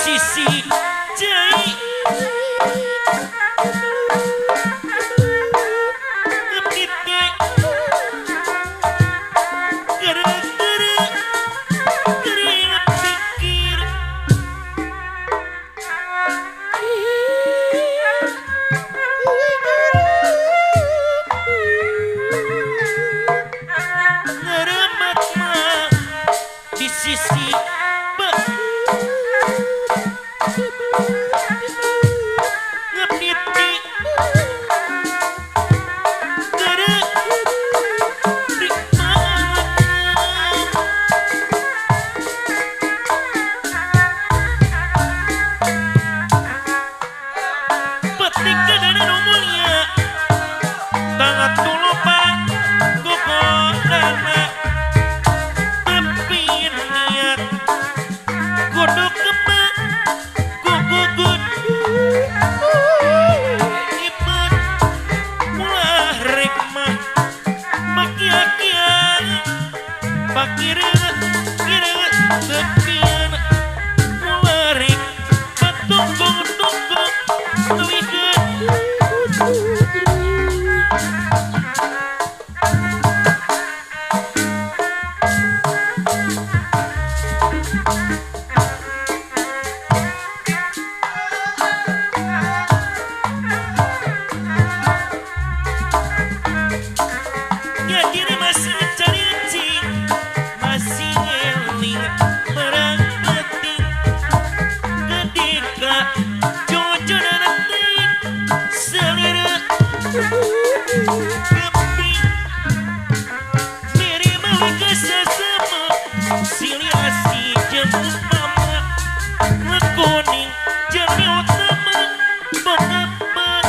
sisi jai ngepitnya gara-gara ngepikir ngeremat mah di sisi ngepiti gara petik kadana nomornya tangan tulupa kokodana tapi niat kudu kema kugugut ipat mulah rekmah makia-kia pakira kira tepian mulah rek patunggung-tunggung tuikan ya kira masih mencari cing masih ngeling perang penting ketika jojo nanti selera keping miri mawi kesesama siliasi jemput mama ngekuning jernih utama pengapat